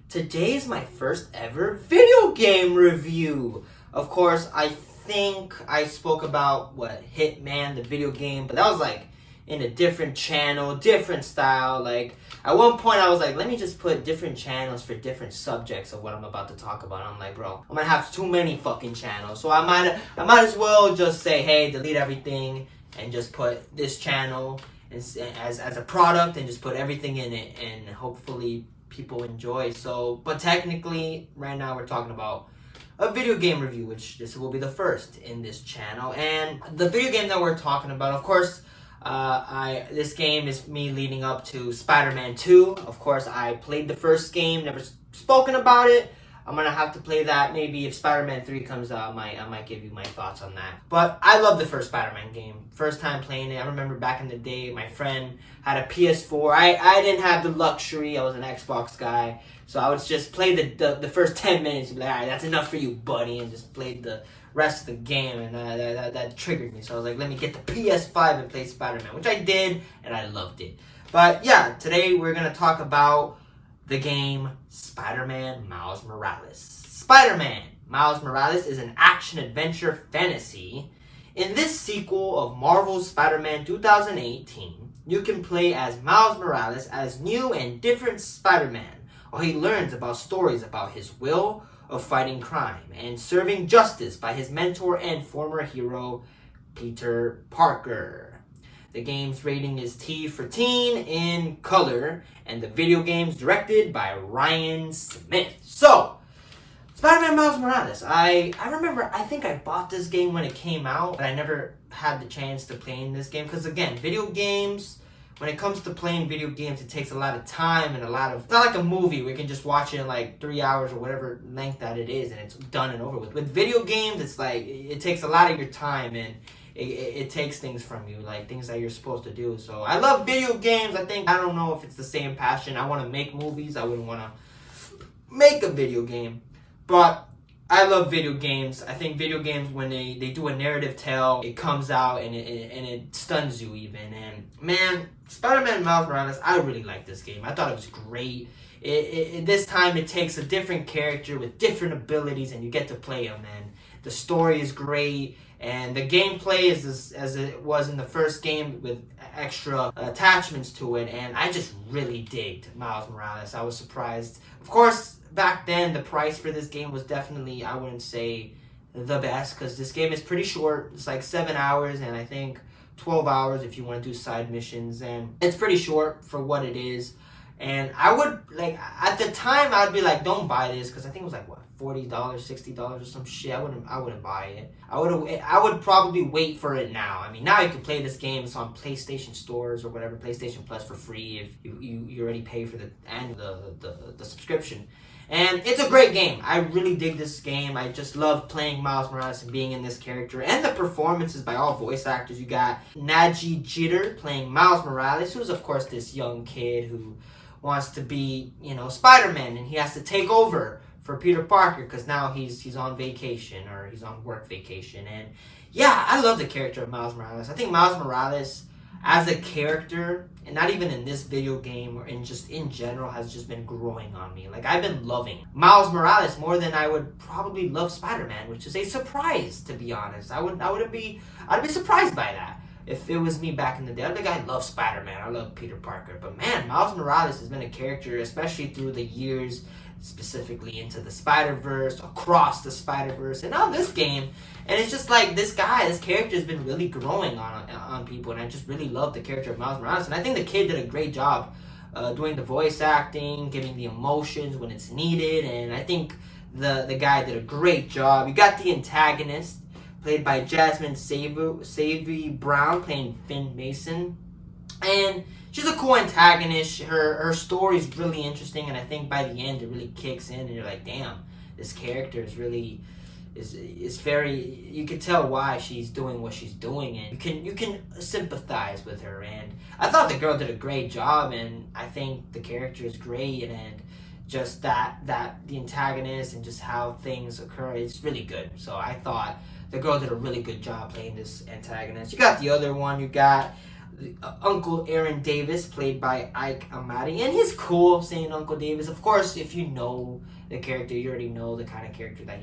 Today is my first ever video game review. Of course, I think I spoke about Hitman, the video game, but that was like in a different channel, different style. Like at one point I was like, let me just put different channels for different subjects of what I'm about to talk about. I'm like, bro, I'm gonna have too many fucking channels. So I might as well just say, hey, delete everything and just put this channel as a product and just put everything in it, and hopefully people enjoy. So, but technically, right now we're talking about a video game review, which this will be the first in this channel. And the video game that we're talking about, of course, this game is me leading up to Spider-Man 2. Of course, I played the first game, never spoken about it. I'm gonna have to play that. Maybe if Spider-Man 3 comes out, I might give you my thoughts on that. But I love the first Spider-Man game. First time playing it, I remember back in the day, my friend had a PS4. I didn't have the luxury. I was an Xbox guy. So I would just play the first 10 minutes and be like, all right, that's enough for you, buddy, and just played the rest of the game, and that triggered me. So I was like, let me get the PS5 and play Spider-Man, which I did, and I loved it. But yeah, today we're gonna talk about the game Spider-Man Miles Morales. Spider-Man Miles Morales is an action-adventure fantasy. In this sequel of Marvel's Spider-Man 2018, you can play as Miles Morales as new and different Spider-Man, while he learns about stories about his will of fighting crime and serving justice by his mentor and former hero, Peter Parker. The game's rating is T for teen in color, and the video game's directed by Ryan Smith. So, Spider-Man Miles Morales. I remember, I think I bought this game when it came out, but I never had the chance to play in this game. Because again, video games, when it comes to playing video games, it takes a lot of time and it's not like a movie where you can just watch it in like 3 hours or whatever length that it is and it's done and over with. With video games, it's like, it takes a lot of your time and it takes things from you, like things that you're supposed to do. So I love video games. I don't know if it's the same passion. I want to make movies. I wouldn't want to make a video game. But I love video games. I think video games, when they do a narrative tale, it comes out and it stuns you even. And man, Spider-Man Miles Morales, I really like this game. I thought it was great. This time it takes a different character with different abilities and you get to play him. And the story is great. And the gameplay is as it was in the first game with extra attachments to it. And I just really digged Miles Morales. I was surprised. Of course, back then, the price for this game was definitely, I wouldn't say the best, because this game is pretty short. It's like 7 hours, and I think 12 hours if you want to do side missions. And it's pretty short for what it is. And I would, like, at the time, I'd be like, don't buy this, because I think it was like, what, $40, $60 or some shit. I wouldn't buy it. I would probably wait for it now. I mean, now you can play this game. It's on PlayStation stores or whatever, PlayStation Plus for free if you already pay for the subscription. And it's a great game. I really dig this game. I just love playing Miles Morales and being in this character. And the performances by all voice actors. You got Najee Jeter playing Miles Morales, who's of course this young kid who wants to be, Spider-Man, and he has to take over for Peter Parker because now he's on vacation, or he's on work vacation. And yeah, I love the character of Miles Morales. I think Miles Morales as a character, and not even in this video game or in general, has just been growing on me. Like, I've been loving Miles Morales more than I would probably love Spider-Man, which is a surprise, to be honest. I'd be surprised by that if it was me back in the day. I think I love Spider-Man. I love Peter Parker. But man, Miles Morales has been a character, especially through the years, specifically into the Spider-Verse, across the Spider-Verse, and now this game. And it's just like this character has been really growing on people, and I just really love the character of Miles Morales. And I think the kid did a great job doing the voice acting, giving the emotions when it's needed, and I think the guy did a great job. You got the antagonist, played by Jasmine Savy Brown, playing Finn Mason. And she's a cool antagonist. Her story is really interesting, and I think by the end it really kicks in, and you're like, damn, this character is really is very. You can tell why she's doing what she's doing, and you can sympathize with her. And I thought the girl did a great job, and I think the character is great, and just that the antagonist and just how things occur, it's really good. So I thought the girl did a really good job playing this antagonist. You got the other one. You got Uncle Aaron Davis, played by Ike Amadi, and he's cool saying Uncle Davis. Of course, if you know the character, you already know the kind of character that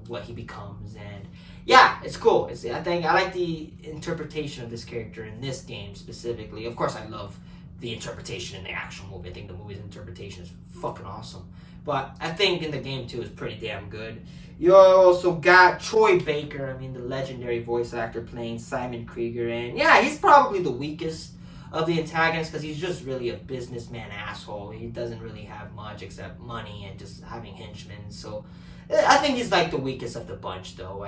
what he becomes, and yeah, it's cool. I think I like the interpretation of this character in this game specifically. Of course, I love the interpretation in the actual movie. I think the movie's interpretation is fucking awesome. But I think in the game too is pretty damn good. You also got Troy Baker, the legendary voice actor playing Simon Krieger, and yeah, he's probably the weakest of the antagonists because he's just really a businessman asshole. He doesn't really have much except money and just having henchmen. So I think he's like the weakest of the bunch, though.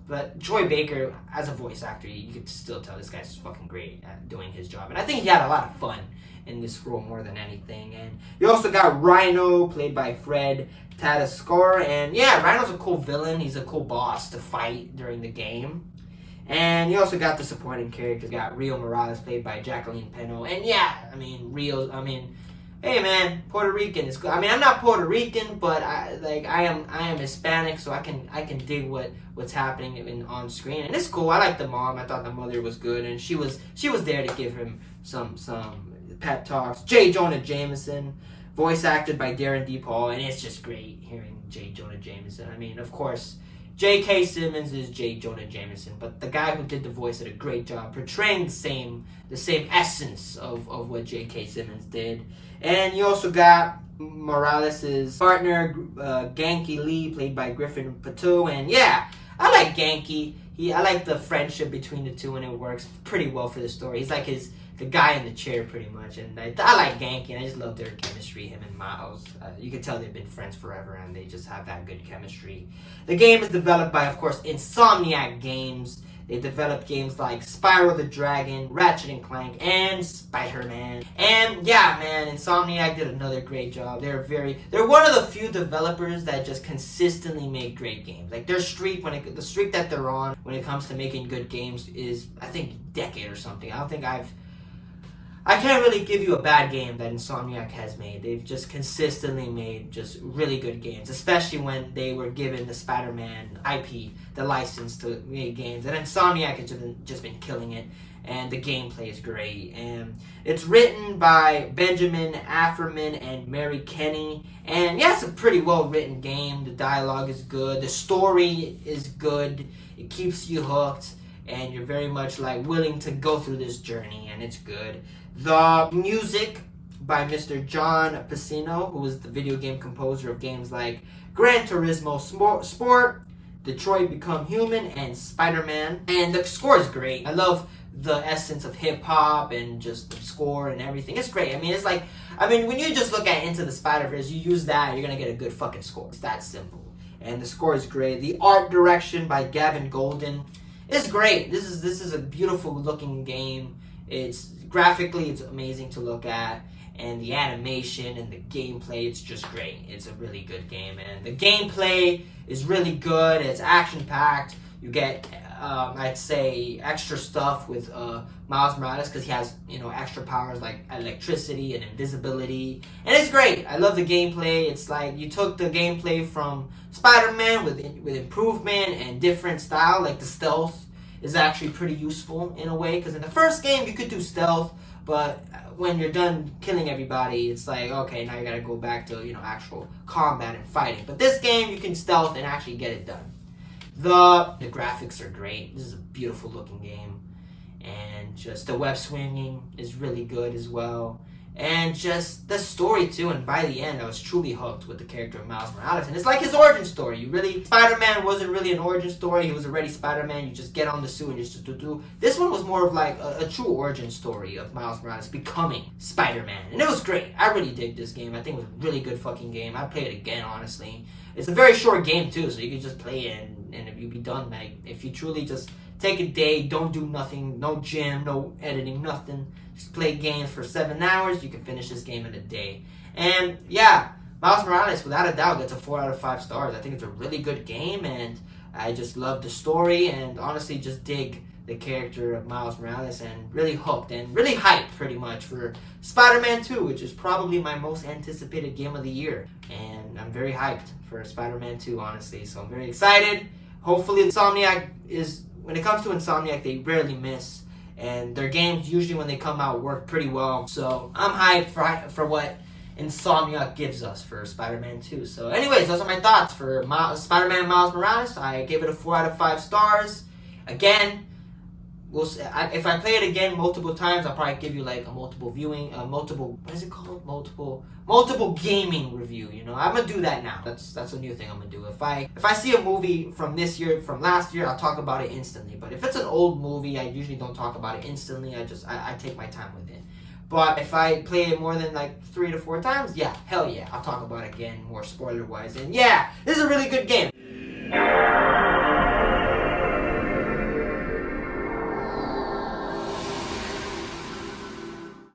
But Troy Baker, as a voice actor, you could still tell this guy's fucking great at doing his job, and I think he had a lot of fun in this role more than anything. And you also got Rhino, played by Fred Tatasciore, and yeah, Rhino's a cool villain. He's a cool boss to fight during the game. And you also got the supporting characters. You got Rio Morales, played by Jacqueline Peno, and yeah, hey man, Puerto Rican is cool. I'm not Puerto Rican, but I am Hispanic, so I can dig what's happening on screen, and it's cool. I like the mom. I thought the mother was good, and she was there to give him some pep talks. J. Jonah Jameson, voice acted by Darren DePaul, and it's just great hearing J. Jonah Jameson. Of course, J.K. Simmons is J. Jonah Jameson, but the guy who did the voice did a great job portraying the same essence of what J.K. Simmons did. And you also got Morales' partner, Genki Lee, played by Griffin Patou, and yeah, I like Genki. I like the friendship between the two, and it works pretty well for the story. He's like the guy in the chair, pretty much, and I like Genki, and I just love their chemistry, him and Miles. You can tell they've been friends forever, and they just have that good chemistry. The game is developed by, of course, Insomniac Games. They developed games like Spyro the Dragon, Ratchet & Clank, and Spider-Man. And yeah, man, Insomniac did another great job. They're one of the few developers that just consistently make great games. Like the streak that they're on when it comes to making good games is, I think, a decade or something. I can't really give you a bad game that Insomniac has made. They've just consistently made just really good games, especially when they were given the Spider-Man IP, the license to make games. And Insomniac has just been killing it, and the gameplay is great. And it's written by Benjamin Afferman and Mary Kenny. And yeah, it's a pretty well-written game. The dialogue is good. The story is good. It keeps you hooked, and you're very much willing to go through this journey, and it's good. The music by Mr. John Pacino, who is the video game composer of games like Gran Turismo Sport, Detroit Become Human, and Spider-Man. And the score is great. I love the essence of hip-hop and just the score and everything. It's great. When you just look at Into the Spider-Verse, you use that, you're going to get a good fucking score. It's that simple. And the score is great. The art direction by Gavin Golden is great. This is a beautiful looking game. Graphically, it's amazing to look at, and the animation and the gameplay, it's just great. It's a really good game, and the gameplay is really good. It's action-packed. You get, I'd say, extra stuff with Miles Morales because he has, extra powers like electricity and invisibility, and it's great. I love the gameplay. It's like you took the gameplay from Spider-Man with improvement and different style, like the stealth is actually pretty useful in a way, because in the first game you could do stealth, but when you're done killing everybody, it's like, okay, now you gotta go back to actual combat and fighting. But this game, you can stealth and actually get it done. The graphics are great. This is a beautiful looking game, and just the web swinging is really good as well. And just the story too, and by the end I was truly hooked with the character of Miles Morales. And it's like his origin story. Spider-Man wasn't really an origin story, he was already Spider-Man. You just get on the suit and just do. This one was more of like a true origin story of Miles Morales becoming Spider-Man. And it was great. I really dig this game. I think it was a really good fucking game. I'd play it again, honestly. It's a very short game too, so you can just play it and you'll be done. Like, if you truly just take a day, don't do nothing, no gym, no editing, nothing. Just play games for 7 hours, you can finish this game in a day. And yeah, Miles Morales, without a doubt, gets a 4 out of 5 stars. I think it's a really good game, and I just love the story, and honestly just dig the character of Miles Morales, and really hooked and really hyped pretty much for Spider-Man 2, which is probably my most anticipated game of the year. And I'm very hyped for Spider-Man 2, honestly, so I'm very excited. Hopefully Insomniac when it comes to Insomniac, they rarely miss. And their games, usually when they come out, work pretty well. So I'm hyped for what Insomniac gives us for Spider-Man 2. So anyways, those are my thoughts for Spider-Man Miles Morales. I gave it a 4 out of 5 stars. Again, if I play it again multiple times, I'll probably give you like a multiple gaming review. You know, I'm gonna do that now. That's a new thing I'm gonna do. If I see a movie from last year, I'll talk about it instantly. But if it's an old movie, I usually don't talk about it instantly. I take my time with it. But if I play it more than like 3 to 4 times, yeah, hell yeah, I'll talk about it again, more spoiler wise. And yeah, this is a really good game.